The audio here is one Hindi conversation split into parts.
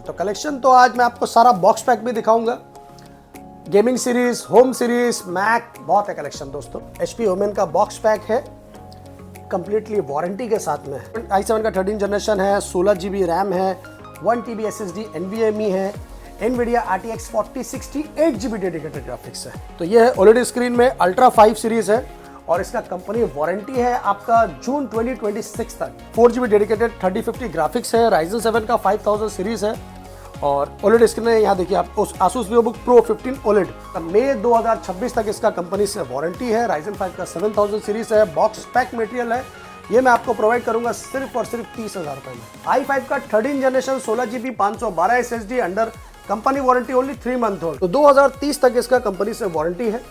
तो कलेक्शन तो आज मैं आपको सारा बॉक्स पैक भी दिखाऊंगा। Gaming series, home series, Mac, बहुत है कलेक्शन दोस्तों। HP ओमेन का बॉक्स पैक है, कंप्लीटली वारंटी के साथ में है। i7 का 13 जनरेशन है, 16 GB रैम है, 1 TB SSD NVMe है, NVIDIA RTX 4060 8 GB dedicated graphics है। तो ये है OLED स्क्रीन में अल्ट्रा 5 सीरीज है और इसका कंपनी वारंटी है आपका जून 2026 तक। 4 GB डेडिकेटेड 3050 ग्राफिक्स है, Ryzen 7 का 5000 सीरीज है और OLED स्क्रीन है। यहाँ देखिए आप उस Asus VivoBook Pro 15 OLED मई 2026 तक इसका कंपनी से वारंटी है। Ryzen 5 का 7000 सीरीज है, बॉक्स पैक मटेरियल है। ये मैं आपको प्रोवाइड करूंगा सिर्फ और सिर्फ 30,000 रुपए में। i5 का 13 generation 16 GB 512 SSD under company warranty only 3 month hold. तो 2030 तक इसका कंपनी से वारंटी है,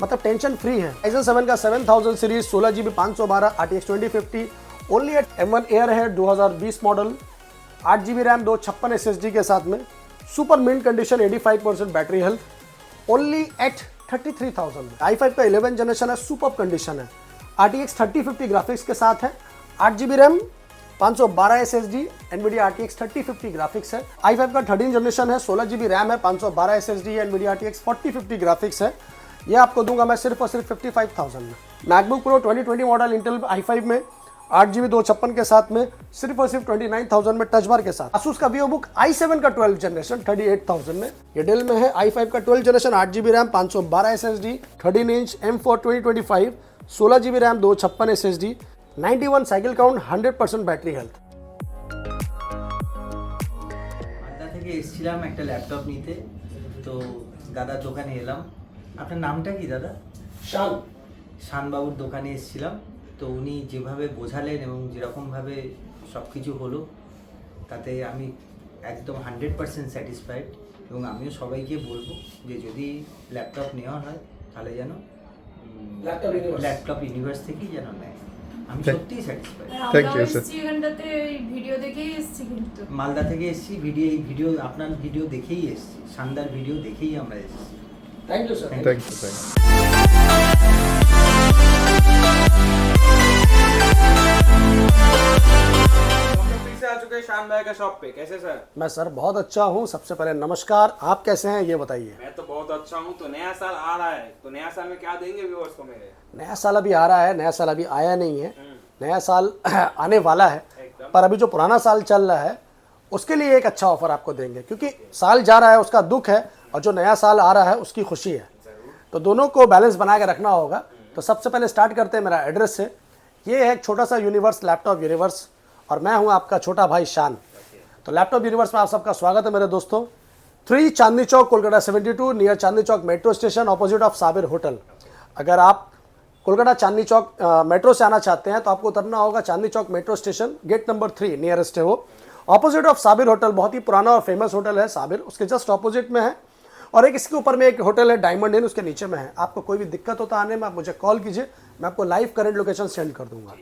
मतलब टेंशन फ्री है। Ryzen 7 का 7000 series 16 GB 512 RTX 2050 only at M1 Air है 2020 मॉडल, 8 GB रैम 256 SSD के साथ में, super mint condition 85% battery health only at 33,000 में। i5 का 11 जनरेशन है, सुपर कंडीशन है, RTX 3050 ग्राफिक्स के साथ है, 8 GB RAM 512 SSD NVIDIA RTX 3050 graphics है। i5 का 13 जनरेशन है, 16 GB रैम है, 512 SSD NVIDIA RTX 4050 ग्राफिक्स है। ये आपको दूंगा मैं सिर्फ और सिर्फ 55,000 में। MacBook Pro 2020 model Intel i5 में 8 GB 256 के साथ में सिर्फ और सिर्फ 29,000 में टच बार के साथ। Asus का VivoBook i7 का 12 जनरेशन 38,000 में। ये डेल में है i5 का 12 generation 8 GB RAM 512 SSD 13 inch M4 2025 16 GB RAM 256 SSD 91 cycle count 100% battery health. আড্ডা থেকে এসেছিলাম একটা ল্যাপটপ নিতে, তো দাদার দোকানে এলাম। আপনার নামটা কি দাদা? শানবাবুর দোকানে এসেছিলাম। তো উনি যেভাবে বোঝালেন এবং যেরকমভাবে সব কিছু হলো তাতে আমি একদম 100% স্যাটিসফাইড এবং আমিও সবাইকে বলবো যে যদি ল্যাপটপ নেওয়া হয় তাহলে যেন ল্যাপটপ ইউনিভার্স থেকেই যেন নেয়। আমি সত্যিই স্যাটিসফাইড। Thank you sir. এখানটাতে ভিডিও দেখেই এসেছি, কিন্তু মালদা থেকে এসেছি, ভিডিও আপনার ভিডিও দেখেই এসেছি, শানদার ভিডিও দেখেই আমরা এসেছি। Thank you sir. Thank you. आ चुके हैं शान भाई का शॉप पे। कैसे सर? मैं सर बहुत अच्छा हूँ। सबसे पहले नमस्कार, आप कैसे हैं ये बताइए। मैं तो बहुत अच्छा हूँ। तो नया साल आ रहा है, तो नया साल में क्या देंगे व्यूअर्स को मेरे? नया साल अभी आ रहा है, नया साल अभी आया नहीं है, नया साल आने वाला है। पर अभी जो पुराना साल चल रहा है उसके लिए एक अच्छा ऑफर आपको देंगे, क्योंकि साल जा रहा है उसका दुख है और जो नया साल आ रहा है उसकी खुशी है। तो दोनों को बैलेंस बना के रखना होगा। तो सबसे पहले स्टार्ट करते हैं मेरा एड्रेस से। ये है एक छोटा सा यूनिवर्स, लैपटॉप यूनिवर्स, और मैं हूँ आपका छोटा भाई शान। तो लैपटॉप यूनिवर्स में आप सबका स्वागत है मेरे दोस्तों। 3 Chandni Chowk Kolkata 72 near Chandni Chowk metro station opposite of Sabir hotel. अगर आप कोलकाता चांदनी चौक मेट्रो से आना चाहते हैं तो आपको उतरना होगा Chandni Chowk metro station, gate number 3 nearest है वो, ऑपोजिट ऑफ साबिर होटल। बहुत ही पुराना और फेमस होटल है साबिर, उसके जस्ट ऑपोजिट में है। और एक इसके ऊपर में एक होटल है डायमंड इन, उसके नीचे में है। आपको कोई भी दिक्कत होता आने में आप मुझे कॉल कीजिए, मैं आपको लाइव करंट लोकेशन सेंड कर दूंगा।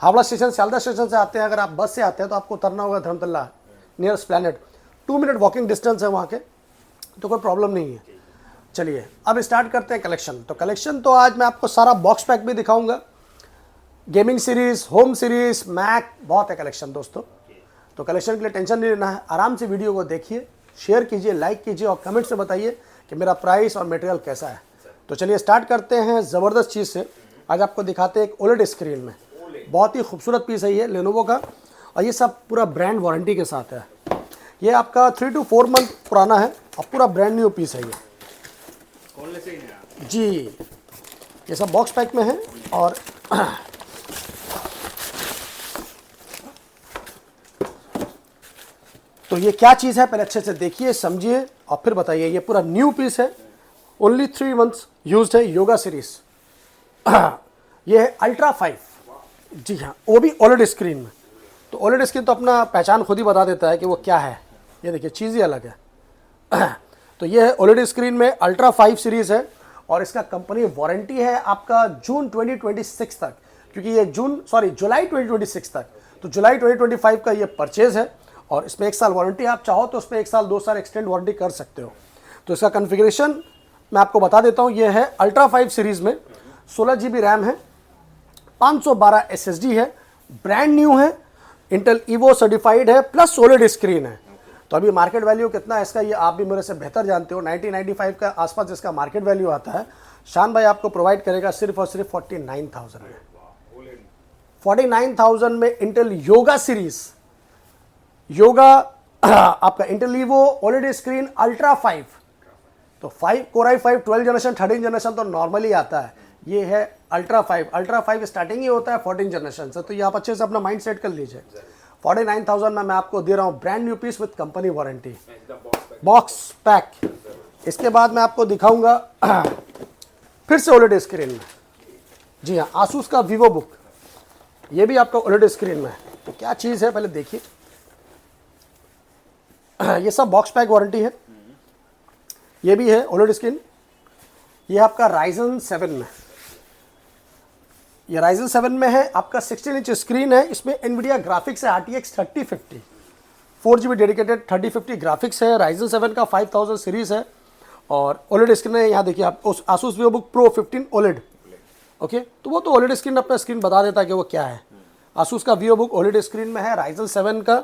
हावड़ा स्टेशन, सियालदह स्टेशन से आते हैं, अगर आप बस से आते हैं तो आपको उतरना होगा Dharmatala nearest planet, 2 minute walking distance है वहाँ के, तो कोई प्रॉब्लम नहीं है। चलिए अब स्टार्ट करते हैं कलेक्शन। तो कलेक्शन तो आज मैं आपको सारा बॉक्स पैक भी दिखाऊंगा। Gaming series, home series, Mac, बहुत है कलेक्शन दोस्तों। तो कलेक्शन के लिए टेंशन नहीं लेना है, आराम से वीडियो को देखिए, शेयर कीजिए, लाइक कीजिए और कमेंट से बताइए कि मेरा प्राइस और मटेरियल कैसा है। तो चलिए स्टार्ट करते हैं ज़बरदस्त चीज़ से। आज आपको दिखाते हैं एक OLED स्क्रीन में, बहुत ही खूबसूरत पीस है ये लेनोवो का, और ये सब पूरा ब्रांड वारंटी के साथ है। ये आपका 3 to 4 मंथ पुराना है और पूरा ब्रांड न्यू पीस है ये जी। ये सब बॉक्स पैक में है। और तो ये क्या चीज़ है पहले अच्छे से देखिए, समझिए और फिर बताइए। ये पूरा न्यू पीस है, ओनली 3 मंथ्स यूज्ड है, योगा सीरीज। ये है अल्ट्रा 5, जी हाँ, वो भी OLED स्क्रीन में। तो OLED स्क्रीन तो अपना पहचान खुद ही बता देता है कि वो क्या है। ये देखिए चीज़ ही अलग है। तो ये है OLED स्क्रीन में अल्ट्रा 5 सीरीज़ है और इसका कंपनी वारंटी है आपका जून 2026 तक, क्योंकि ये जुलाई 2026 तक। तो जुलाई 2025 का ये परचेज़ है और इसमें 1 साल वारंटी। आप चाहो तो उसमें 1 साल 2 साल एक्सटेंड वारंटी कर सकते हो। तो इसका कन्फिग्रेशन मैं आपको बता देता हूँ। ये है अल्ट्रा 5 सीरीज़ में 16 GB रैम है, 512 SSD है, ब्रांड न्यू है, इंटेल ईवो सर्टिफाइड है, प्लस OLED स्क्रीन है। तो अभी मार्केट वैल्यू कितना है इसका ये आप भी मेरे से बेहतर जानते हो, 1995 का आसपास इसका मार्केट वैल्यू आता है। शान भाई आपको प्रोवाइड करेगा सिर्फ और सिर्फ 49,000 में। 49,000 में इंटेल योगा सीरीज, योगा आपका इंटेल लीवो OLED स्क्रीन अल्ट्रा 5, तो 5 Core i5 12 जनरेशन 13 जनरेशन तो नॉर्मली आता है, ये है अल्ट्रा 5। अल्ट्रा 5 स्टार्टिंग ही होता है 14 जनरेशन से, तो ये आप अच्छे से अपना माइंड सेट कर लीजिए। 49,000 में मैं आपको दे रहा हूँ brand new peace with company warranty, box pack. इसके बाद मैं आपको दिखाऊंगा फिर से OLED स्क्रीन में, जी हाँ, आसूस का वीवो बुक, ये भी आपका OLED स्क्रीन में है। तो क्या चीज़ है पहले देखिए, ये सब बॉक्स पैक वारंटी है। ये भी है OLED स्क्रीन, ये आपका Ryzen 7 में, ये Ryzen 7 में है आपका 16 इंच स्क्रीन है। इसमें NVIDIA ग्राफिक्स है RTX 3050, 4GB डेडिकेटेड 3050 ग्राफिक्स है। Ryzen 7 का 5000 सीरीज़ है और OLED स्क्रीन है। यहाँ देखिए आप उस Asus VivoBook Pro 15 OLED, okay, तो वो तो OLED स्क्रीन अपना स्क्रीन बता देता है कि वो क्या है। Asus का VivoBook OLED स्क्रीन में है, Ryzen 7 का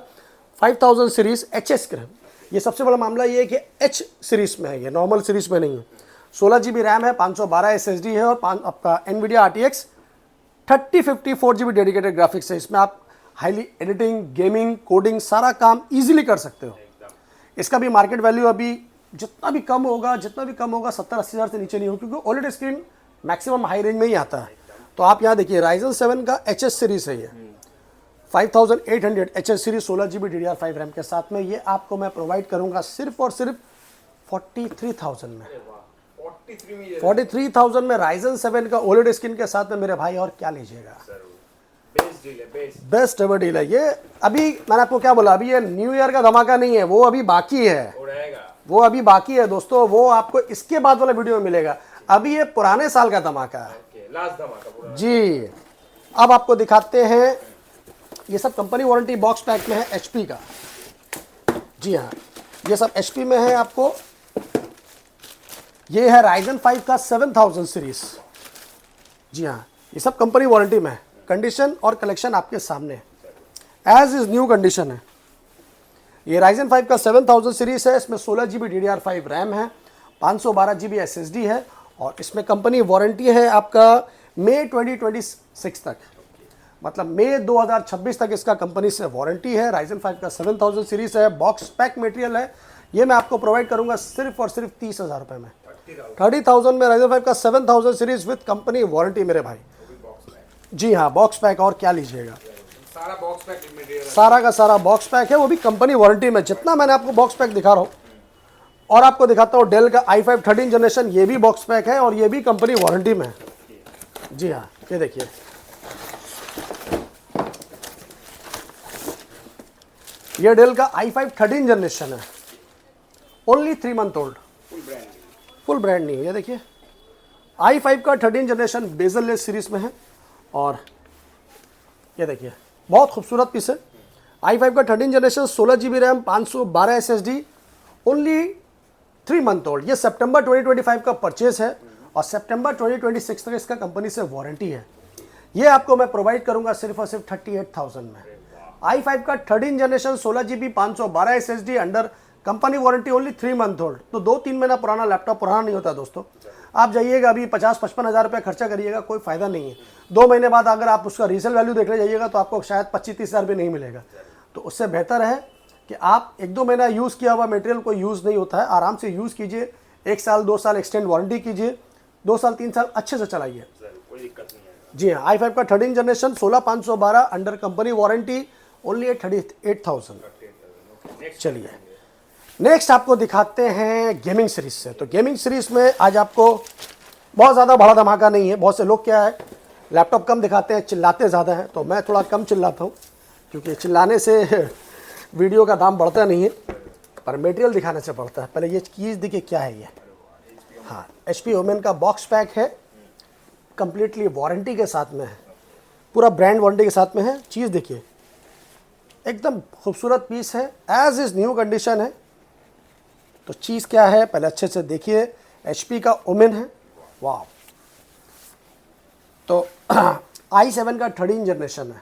5000 सीरीज़ HS स्क्रीन। ये सबसे बड़ा मामला ये है कि H सीरीज़ में है, ये नॉर्मल सीरीज़ में नहीं है। 16GB रैम है, 512 SSD है और आपका NVIDIA RTX 3050 4GB dedicated graphics है। इसमें आप हाईली एडिटिंग, गेमिंग, कोडिंग सारा काम इजीली कर सकते हो। इसका भी मार्केट वैल्यू अभी जितना भी कम होगा 70-80 हज़ार से नीचे नहीं हो, क्योंकि OLED screen maximum high range में ही आता है। तो आप यहाँ देखिए Ryzen 7 का HS सीरीज़ है, ये 5800 HS series 16GB DDR5 RAM के साथ में, ये आपको मैं प्रोवाइड करूंगा सिर्फ और सिर्फ 43,000 में। 43,000 में Ryzen 7 का OLED स्क्रीन के साथ में मेरे भाई, और क्या लीजिएगा। बेस्ट एवर डील है ये। अभी मैंने आपको क्या बोला, अभी ये न्यू ईयर का धमाका नहीं है, वो अभी बाकी है, वो अभी बाकी है दोस्तों, वो आपको इसके बाद वाला वीडियो में मिलेगा। अभी ये पुराने साल का धमाका है, लास्ट धमाका जी। अब आपको दिखाते हैं, ये सब कंपनी वारंटी बॉक्स पैक में है HP का, जी हाँ, ये सब HP में है आपको। ये है Ryzen 5 का 7000 सीरीज, जी हाँ, ये सब कंपनी वारंटी में है। कंडीशन और कलेक्शन आपके सामने एज इज न्यू कंडीशन है। ये Ryzen 5 का 7000 सीरीज है, इसमें 16GB DDR5 रैम है, 512GB SSD है और इसमें कंपनी वारंटी है आपका मई 2026 तक, मतलब मई 2026 तक इसका कंपनी से वारंटी है। Ryzen 5 का 7000 सीरीज है, बॉक्स पैक मटेरियल है। ये मैं आपको प्रोवाइड करूंगा सिर्फ और सिर्फ 30,000 रुपये में। 30,000 में Ryzen 5 का 7000 सीरीज विद कंपनी वारंटी मेरे भाई, जी हाँ, बॉक्स पैक, और क्या लीजिएगा। सारा बॉक्स पैक मटेरियल, सारा का सारा बॉक्स पैक है, वो भी कंपनी वारंटी में। जितना मैंने आपको बॉक्स पैक दिखा रहा हूँ, और आपको दिखाता हूँ डेल का i5 13 जनरेशन, ये भी बॉक्स पैक है और ये भी कंपनी वारंटी में है, जी हाँ। ये देखिए, ये डेल का i5 13 जनरेशन है, only 3 month old, full brand नहीं है। ये देखिए i5 का 13 जनरेशन बेजल लेस सीरीज में है और ये देखिए बहुत खूबसूरत पीस है। i5 का 13 generation 16GB RAM 512 SSD, only 3 month old. ये सितंबर 2025 का परचेज है और सितंबर 2026 तक इसका कंपनी से वारंटी है। ये आपको मैं प्रोवाइड करूंगा सिर्फ और सिर्फ 38,000 में। i5 का 13 generation 16GB 512 SSD under company warranty, only 3 month old. तो 2-3 महीना पुराना लैपटॉप पुराना नहीं होता दोस्तों। आप जाइएगा अभी 50-55 हज़ार रुपये खर्चा करिएगा, कोई फ़ायदा नहीं है। 2 महीने बाद अगर आप उसका रीसेल वैल्यू देखने जाइएगा तो आपको शायद 25-30 हज़ार भी नहीं मिलेगा। तो उससे बेहतर है कि आप 1-2 महीना यूज़ किया हुआ मटेरियल कोई यूज़ नहीं होता है, आराम से यूज़ कीजिए। 1 साल 2 साल एक्सटेंड वारंटी कीजिए, 2 साल 3 साल अच्छे से चलाइए, जी हाँ। i5 का 13 generation 16,512 under company warranty, only 38,000। चलिए नेक्स्ट आपको दिखाते हैं गेमिंग सीरीज से। तो गेमिंग सीरीज में आज आपको बहुत ज़्यादा बड़ा धमाका नहीं है। बहुत से लोग क्या है, लैपटॉप कम दिखाते हैं, चिल्लाते ज़्यादा हैं, तो मैं थोड़ा कम चिल्लाता हूँ क्योंकि चिल्लाने से वीडियो का दाम बढ़ता नहीं है, पर मटेरियल दिखाने से बढ़ता है। पहले ये चीज़ देखिए क्या है ये, हाँ, HP ओमेन का बॉक्स पैक है, कंप्लीटली वारंटी के साथ में है, पूरा ब्रांड वारंटी के साथ में है। चीज़ देखिए एकदम खूबसूरत पीस है, एज इज़ न्यू कंडीशन है। तो चीज़ क्या है पहले अच्छे से देखिए, HP का ओमेन है, वाह। तो i7 का 13 जनरेशन है,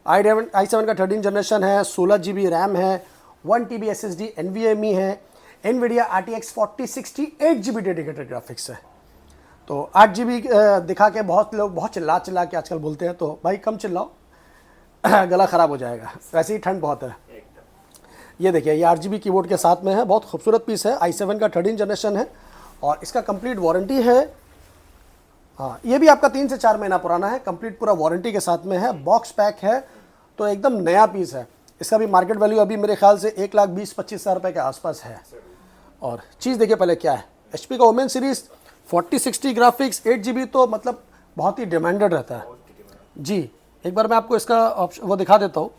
i7 का 13 जनरेशन है, 16GB रैम है, 1 TB SSD NVMe है, NVIDIA RTX 4060 8GB dedicated graphics है। तो 8GB दिखा के बहुत लोग बहुत चिल्ला के आजकल बोलते हैं, तो भाई कम चिल्लाओ गला ख़राब हो जाएगा, वैसे ही ठंड बहुत है। ये देखिए ये 8GB कीबोर्ड के साथ में है, बहुत खूबसूरत पीस है। i7 का 13 जनरेशन है और इसका कंप्लीट वारंटी है। हाँ, ये भी आपका 3 से 4 महीना पुराना है, कंप्लीट पूरा वारंटी के साथ में है। बॉक्स पैक है तो एकदम नया पीस है। इसका भी मार्केट वैल्यू अभी मेरे ख्याल से 1,20,000-25,000 रुपये के आसपास है। और चीज़ देखिए पहले क्या है, HP का ओमेन सीरीज़ 4060 ग्राफिक्स 8GB तो मतलब बहुत ही डिमांडेड रहता है जी। एक बार मैं आपको इसका ऑप्शन वो दिखा देता हूँ।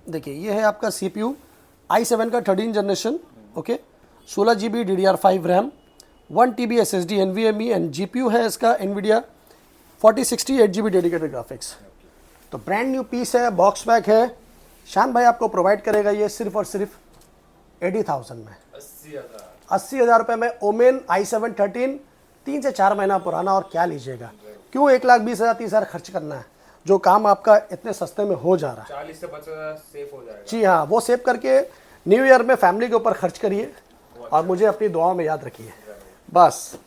देखिए ये है आपका CPU i7 का 13 generation, okay, 16GB DDR5 RAM, 1 TB SSD NVMe and GPU है इसका NVIDIA 4060 8GB डेडिकेटेड ग्राफिक्स। तो ब्रांड न्यू पीस है, बॉक्स पैक है। शान भाई आपको प्रोवाइड करेगा ये सिर्फ और सिर्फ 80,000 में, 80,000 रुपये में। ओमेन i7 13 3 से 4 महीना पुराना, और क्या लीजिएगा, क्यों 1,20,000 30,000 खर्च करना है, जो काम आपका इतने सस्ते में हो जा रहा है। 40 से 50 सेव हो जाएगा। जी हाँ, वो सेव करके न्यू ईयर में फैमिली के ऊपर खर्च करिए और मुझे अपनी दुआओं में याद रखिए बस।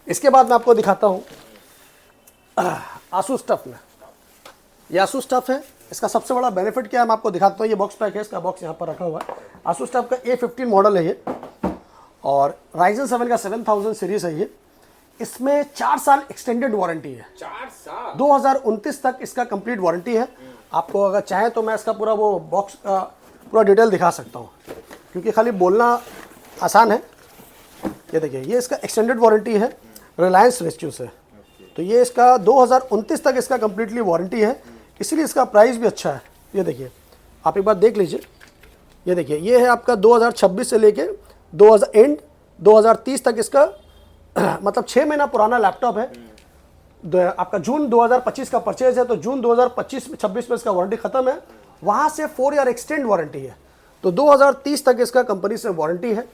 इसके बाद मैं आपको दिखाता हूँ आसूस टफ में। ये आसूस टफ है, इसका सबसे बड़ा बेनिफिट क्या है मैं आपको दिखाता हूँ। ये बॉक्स पैक है, इसका बॉक्स यहाँ पर रखा हुआ है। आसूस टफ का A15 मॉडल है ये, और Ryzen 7 का 7000 सीरीज है ये। इसमें 4 साल एक्सटेंडेड वारंटी है, 4 साल 2029 तक इसका कंप्लीट वारंटी है। आपको अगर चाहे तो मैं इसका पूरा वो बॉक्स पूरा डिटेल दिखा सकता हूँ, क्योंकि खाली बोलना आसान है। ये देखिए ये इसका एक्सटेंडेड वारंटी है रिलायंस रेस्क्यू से। तो ये इसका 2029 तक इसका कम्प्लीटली वारंटी है, इसलिए इसका प्राइस भी अच्छा है। ये देखिए आप एक बार देख लीजिए। ये देखिए ये है आपका 2026 से लेके 2030 तक इसका मतलब 6 महीना पुराना लैपटॉप है। आपका जून 2025 का परचेज है, तो जून 2025-26 में इसका वारंटी खत्म है। वहाँ से 4 ईयर एक्सटेंड वारंटी है, तो 2030 तक इसका कंपनी से वारंटी है।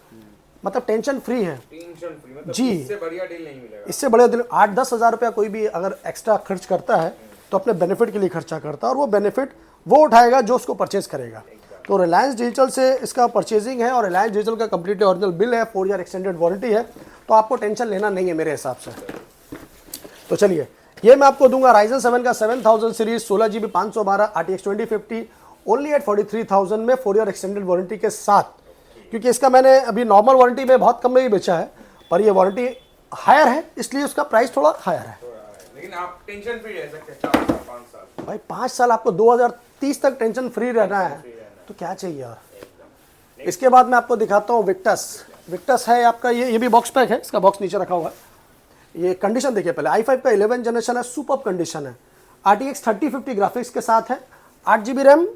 मतलब टेंशन फ्री है, टेंशन फ्री, मतलब जी। इससे बढ़िया डील नहीं मिलेगा। इससे बड़े दिन 8-10 हज़ार रुपया कोई भी अगर एक्स्ट्रा खर्च करता है तो अपने बेनिफिट के लिए खर्चा करता है, और वो बेनिफिट वो उठाएगा जो उसको परचेज करेगा। तो रिलायंस डिजिटल से इसका परचेजिंग है, और रिलायंस डिजिटल का कंप्लीटली ओरिजिनल बिल है, 4 ईयर एक्सटेंडेड वारंटी है, तो आपको टेंशन लेना नहीं है मेरे हिसाब से। तो चलिए ये मैं आपको दूंगा Ryzen 7 का 7000 series 16GB 512 RTX 2050 only eight 43,000 में, 4 ईयर एक्सटेंडेड वारंटी के साथ। क्योंकि इसका मैंने अभी नॉर्मल वारंटी में बहुत कम में ही बेचा है, पर ये वारंटी हायर है इसलिए उसका प्राइस थोड़ा हायर है। लेकिन आप टेंशन फ्री रह सकते हैं 4 साल 5 साल। भाई 5 साल आपको 2030 तक टेंशन फ्री रहना है, तो क्या चाहिए यार। इसके बाद मैं आपको दिखाता हूँ विक्टस है आपका। ये भी बॉक्स पैक है, इसका बॉक्स नीचे रखा हुआ है। ये कंडीशन देखिए पहले, i5 का 11 जनरेशन है, सुपर कंडीशन है। RTX 3050 ग्राफिक्स के साथ है, 8GB RAM,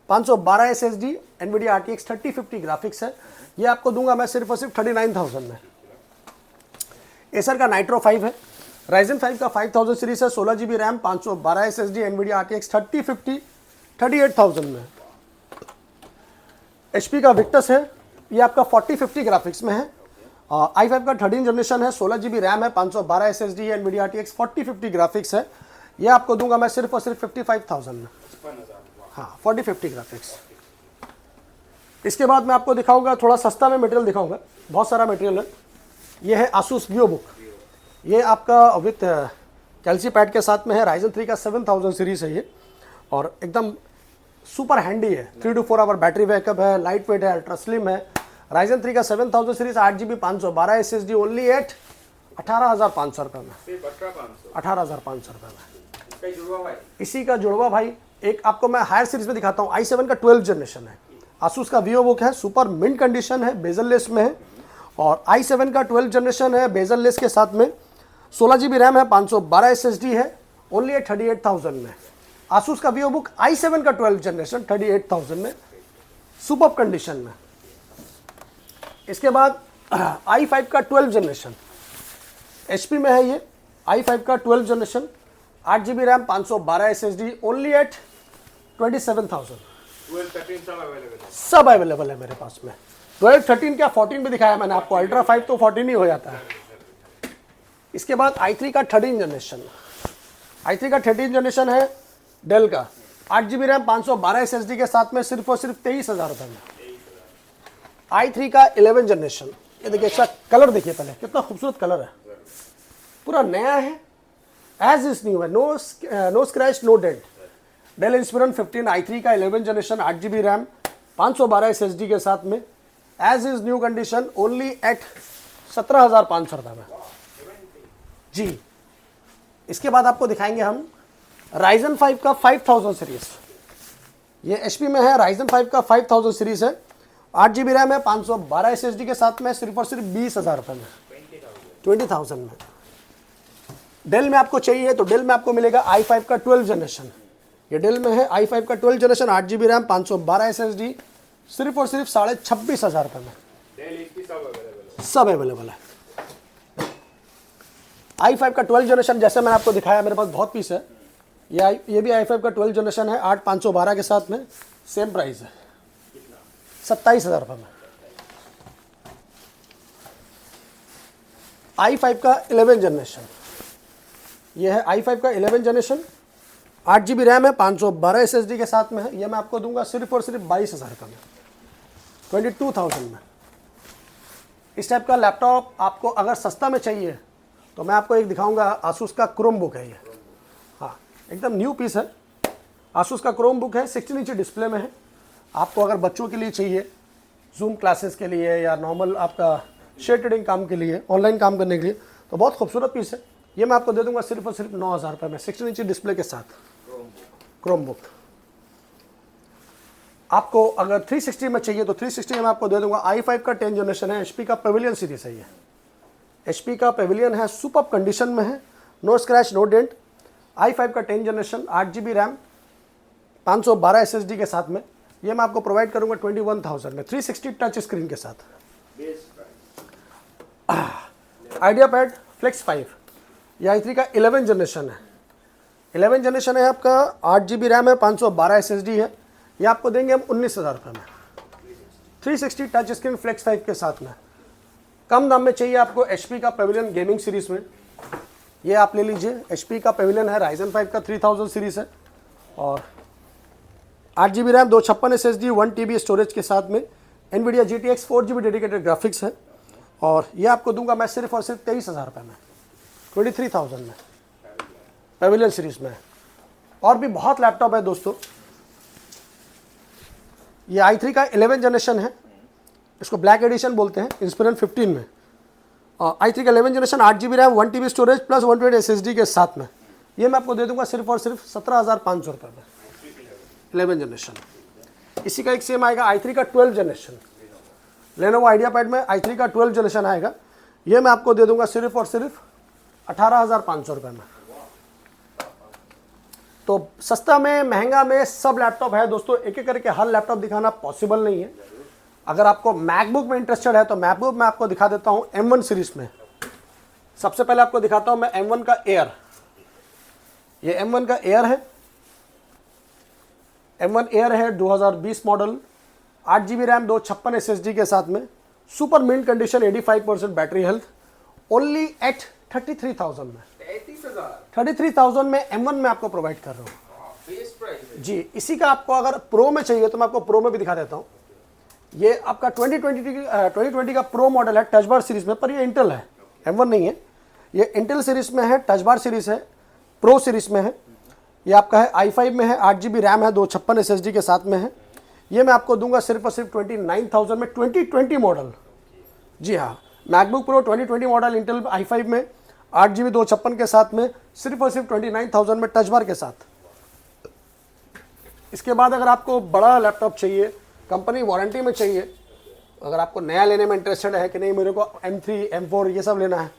512 SSD, NVIDIA RTX 3050 graphics है। ये आपको दूंगा मैं सिर्फ और सिर्फ 39,000 में। एसर का नाइट्रो 5 है, Ryzen 5 का 5000 सीरीज है, 16GB RAM, 512 SSD, NVIDIA RTX 3050 38,000 में। HP का विक्टस है, ये आपका 4050 ग्राफिक्स में है। i5 का 13 जनरेशन है, 16GB रैम है, 512 SSD है, NVIDIA RTX 4050 ग्राफिक्स है। ये आपको दूंगा मैं सिर्फ और सिर्फ 55,000 में। हाँ 4050 ग्राफिक्स। इसके बाद मैं आपको दिखाऊंगा थोड़ा सस्ता में मटेरियल दिखाऊंगा, बहुत सारा मटेरियल है। ये है Asus VivoBook, ये आपका विथ कैल्सी पैड के साथ में है। Ryzen 3 का 7000 सीरीज है ये, और एकदम सुपर हैंडी है। 3 to 4 आवर बैटरी बैकअप है, लाइट वेट है, अल्ट्रा स्लिम है। Ryzen 3 का 7000 series 8GB 512 SSD only eight 18,500 रुपये में, 18,500 रुपये में। इसी का जुड़वा भाई एक आपको मैं हायर सीरीज में दिखाता हूँ। i7 का 12 जनरेशन है, Asus का VivoBook है, सुपर मिंट कंडीशन है, बेजललेस में है। और i7 का 12 जनरेशन है, बेजललेस के साथ में, 16GB रैम है, 512 SSD है, ओनली एट 38,000 में। Asus का VivoBook i7 का 12 जनरेशन 38,000 में, सुपर कंडीशन में। इसके बाद i5 का 12 जनरेशन HP में है ये, i5 का 12 generation 8GB RAM, 512 SSD, only at 27,000। 12 13 सब अवेलेबल है, सब अवेलेबल है मेरे पास में। 12 13 क्या 14 भी दिखाया मैंने आपको, अल्ट्रा 5 तो 14 ही हो जाता है। इसके बाद i3 का 13 जनरेशन, i3 का 13 जनरेशन है डेल का, 8 GB रैम 512 SSD के साथ में सिर्फ और सिर्फ 23,000 रुपये में। i3 का 11 जनरेशन, ये देखिए इसका कलर देखिए पहले, कितना खूबसूरत कलर है, पूरा नया है, एज इज न्यू है, no scratch no dent. Dell Inspiron 15 i3 का 11 जनरेशन 8 GB रैम 512 SSD के साथ में, as is new condition, only at 17,500 रुपये में जी। इसके बाद आपको दिखाएंगे हम Ryzen 5 का 5000 सीरीज, ये HP में है, Ryzen 5 का 5000 सीरीज है, 8 GB रैम है, 512 SSD के साथ में, सिर्फ और सिर्फ 20,000 रुपये में, 20,000 में। डेल में आपको चाहिए तो डेल में आपको मिलेगा i5 का 12 जनरेशन, ये डेल में है, i5 का 12 जनरेशन 8 GB रैम 512 SSD, सिर्फ और सिर्फ 26,500 रुपये में, सब अवेलेबल है। i5 का 12 जनरेशन जैसे मैंने आपको दिखाया, मेरे पास बहुत पीस है, ये भी i5 का 12 जनरेशन है, 8,512 के साथ में, सेम प्राइस है, 27,000 रुपये में। i5 का 11 जनरेशन, ये है i5 का 11 जनरेशन, 8 GB रैम है, 512 SSD के साथ में है, ये मैं आपको दूंगा सिर्फ और सिर्फ 22,000 रुपये में, 22,000 में। इस टाइप का लैपटॉप आपको अगर सस्ता में चाहिए तो मैं आपको एक दिखाऊंगा, आसूस का क्रोमबुक है ये, हाँ एकदम न्यू पीस है, आसूस का क्रोमबुक है, 16 इंच डिस्प्ले में है। आपको अगर बच्चों के लिए चाहिए, जूम क्लासेस के लिए या नॉर्मल आपका शेयर ट्रेडिंग काम के लिए, ऑनलाइन काम करने के लिए, तो बहुत खूबसूरत पीस है। ये मैं आपको दे दूंगा सिर्फ और सिर्फ 9,000 रुपये में, 16 इंच डिस्प्ले के साथ क्रोमबुक। आपको अगर 360 में चाहिए तो 360 में आपको दे दूंगा, i5 का 10 जनरेशन है, HP का पेविलियन सीरीज है, ये HP का पेविलियन है, सुपर कंडीशन में है, no scratch no dent, i5 का 10 जनरेशन 8 GB रैम 512 SSD के साथ में, ये मैं आपको प्रोवाइड करूंगा 21,000 में, 360 टच स्क्रीन के साथ। आइडिया पैड फ्लेक्स 5, ये i3 का 11 जनरेशन है, 11 जनरेशन है आपका, 8 GB रैम है, 512 SSD है, ये आपको देंगे हम 19,000 रुपये में, 360 टच स्क्रीन फ्लेक्स 5 के साथ में। कम दाम में चाहिए आपको HP का पेविलियन गेमिंग सीरीज में, ये आप ले लीजिए, HP का पेविलियन है, Ryzen 5 का 3000 सीरीज है, और 8 GB RAM 256 SSD 1 TB storage के साथ में, NVIDIA GTX 4GB dedicated graphics है, और ये आपको दूंगा मैं सिर्फ और सिर्फ 23,000 रुपये में, 23,000 में, पेविलियन सीरीज में। और भी बहुत लैपटॉप है दोस्तों, ये i3 का 11 जनरेशन है, इसको ब्लैक एडिशन बोलते हैं, इंस्पिरन 15 में, i3 का 11 generation 8 GB RAM 1 TB storage plus 128 SSD के साथ में, ये मैं आपको दे दूंगा सिर्फ और सिर्फ 17,500 रुपये में, 11 जनरेशन। इसी का एक सेम आएगा i3 का 12 जनरेशन, लेनोवो आइडिया पैड में i3 का 12 जनरेशन आएगा, ये मैं आपको दे दूंगा सिर्फ और सिर्फ 18,500 रुपये में। तो सस्ता में महंगा में सब लैपटॉप है दोस्तों, एक एक करके हर लैपटॉप दिखाना पॉसिबल नहीं है। अगर आपको मैकबुक में इंटरेस्टेड है तो मैकबुक में आपको दिखा देता हूं M1 सीरीज में। सबसे पहले आपको दिखाता हूं मैं M1 का एयर, ये M1 का एयर है, M1 एयर है 2020 मॉडल, 8 GB रैम 256 SSD के साथ में, super mint condition, 85% battery health, only at 33,000 में, 33,000 में M1 में आपको प्रोवाइड कर रहा हूँ जी। इसी का आपको अगर प्रो में चाहिए तो मैं आपको प्रो में भी दिखा देता हूँ। ये आपका 2020 का प्रो मॉडल है, टच बार सीरीज में, पर ये इंटेल है, M1 नहीं है, ये इंटेल सीरीज में है, टच बार सीरीज है, प्रो सीरीज में है। ये आपका है i5 में है, 8 GB रैम है, 256 SSD के साथ में है। ये मैं आपको दूंगा सिर्फ और सिर्फ 29,000 में, 2020 मॉडल, जी हाँ, MacBook pro 2020 model Intel i5 में, 8 GB 256 के साथ में, सिर्फ और सिर्फ 29,000 में, टच बार के साथ। इसके बाद अगर आपको बड़ा लैपटॉप चाहिए, कंपनी वारंटी में चाहिए, अगर आपको नया लेने में इंटरेस्टेड है कि नहीं मेरे को M3 M4 ये सब लेना है,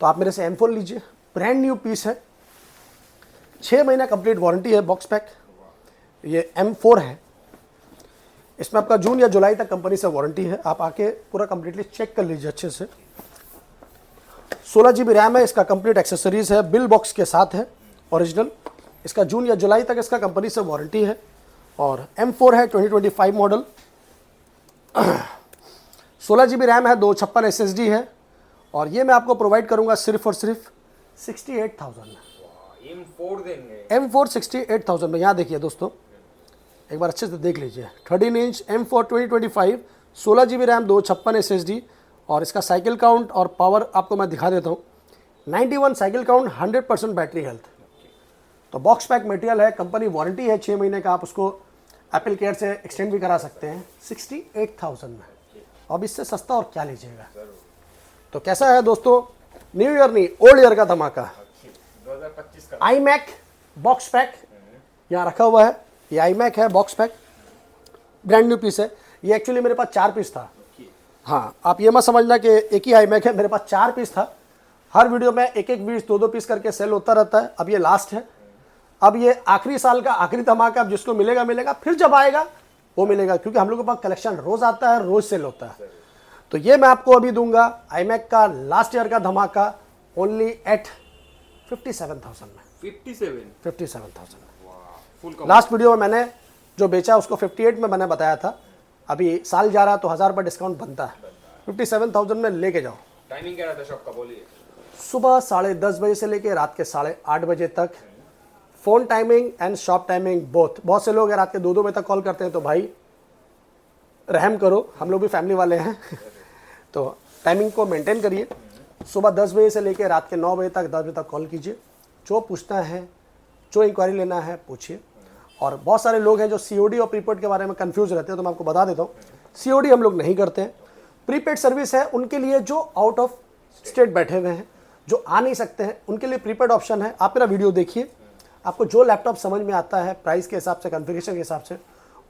तो आप मेरे से M4 लीजिए, ब्रांड न्यू पीस है, 6 महीना कंप्लीट वारंटी है, बॉक्स पैक। ये M4 है, इसमें आपका जून या जुलाई तक कंपनी से वारंटी है, आप आके पूरा कंप्लीटली चेक कर लीजिए अच्छे से। 16 GB रैम है, इसका कंप्लीट एक्सेसरीज है, बिल बॉक्स के साथ है ओरिजिनल, इसका जून या जुलाई तक इसका कंपनी से वारंटी है। और M4 है 2025 मॉडल, 16 GB रैम है, 256 SSD है, और ये मैं आपको प्रोवाइड करूंगा सिर्फ और सिर्फ 68,000 में, M4 देंगे। M4 68,000 में। यहाँ देखिए दोस्तों, एक बार अच्छे से देख लीजिए। 13 inch M4 2025, 16 GB RAM, 256 SSD, और इसका साइकिल काउंट और पावर आपको मैं दिखा देता हूँ। 91 साइकिल काउंट, 100% बैटरी हेल्थ। तो बॉक्स पैक मटेरियल है, कंपनी वारंटी है 6 महीने का, आप उसको एप्पल केयर से एक्सटेंड भी करा सकते हैं। 68,000 में, अब इससे सस्ता और क्या लीजिएगा। तो कैसा है दोस्तों, न्यू ईयर नहीं, ओल्ड ईयर का धमाका। 2025 का iMac बॉक्स पैक यहाँ रखा हुआ है। ये iMac है box pack, brand new piece है। ये एक्चुअली मेरे पास 4 पीस था। हाँ, आप ये मत समझना कि एक ही iMac है, मेरे पास 4 पीस था। हर वीडियो में एक एक पीस, 2-2 पीस करके सेल होता रहता है। अब ये लास्ट है, अब ये आखिरी साल का आखिरी धमाका। अब जिसको मिलेगा मिलेगा, फिर जब आएगा वो मिलेगा, क्योंकि हम लोग के पास कलेक्शन रोज आता है, रोज सेल होता है। तो ये मैं आपको अभी दूंगा iMac का लास्ट ईयर का धमाका, ओनली एट 57,000 में। 57,000 फुल लास्ट वीडियो में मैंने जो बेचा उसको 58 में मैंने बताया था। अभी साल जा रहा तो 1000 रुपये डिस्काउंट बनता है। 57,000 में लेके जाओ। टाइमिंग क्या रहता है शॉप का, बोलिए। सुबह 10:30 बजे से लेके रात के 8:30 बजे तक। Phone timing and shop timing both. बहुत से लोग रात के 2-2 बजे तक कॉल करते हैं, तो भाई रहम करो, हम लोग भी फैमिली वाले हैं। तो टाइमिंग को मेंटेन करिए। सुबह 10 बजे से लेकर रात के 9 बजे तक, 10 बजे तक कॉल कीजिए। जो पूछना है, जो इंक्वायरी लेना है पूछिए। और बहुत सारे लोग हैं जो COD और प्रीपेड के बारे में कंफ्यूज रहते हैं, तो मैं आपको बता देता हूँ। COD हम लोग नहीं करते हैं। प्रीपेड सर्विस है उनके लिए जो आउट ऑफ स्टेट बैठे हुए हैं, जो आ नहीं सकते हैं, उनके लिए प्रीपेड ऑप्शन है। आप मेरा वीडियो देखिए, आपको जो लैपटॉप समझ में आता है प्राइस के हिसाब से, कॉन्फ़िगरेशन के हिसाब से,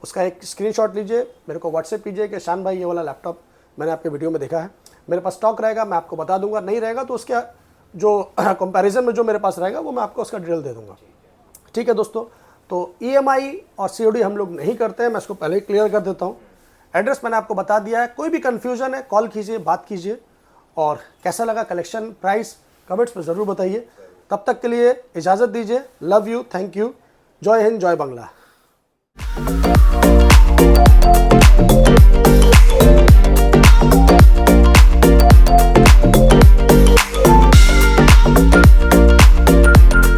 उसका एक स्क्रीनशॉट लीजिए, मेरे को व्हाट्सएप कीजिए कि शान भाई ये वाला लैपटॉप मैंने आपके वीडियो में देखा है, मेरे पास स्टॉक रहेगा, मैं आपको बता दूंगा। नहीं रहेगा तो उसका जो कंपैरिजन में जो मेरे पास रहेगा वो मैं आपको उसका डिटेल दे दूंगा। ठीक है दोस्तों, तो EMI और COD हम लोग नहीं करते हैं, मैं इसको पहले ही क्लियर कर देता हूँ। एड्रेस मैंने आपको बता दिया है। कोई भी कन्फ्यूजन है कॉल कीजिए, बात कीजिए। और कैसा लगा कलेक्शन, प्राइस, कमेंट्स में ज़रूर बताइए। तब तक के लिए इजाज़त दीजिए। लव यू, थैंक यू, जय हिंद, जय बांग्ला।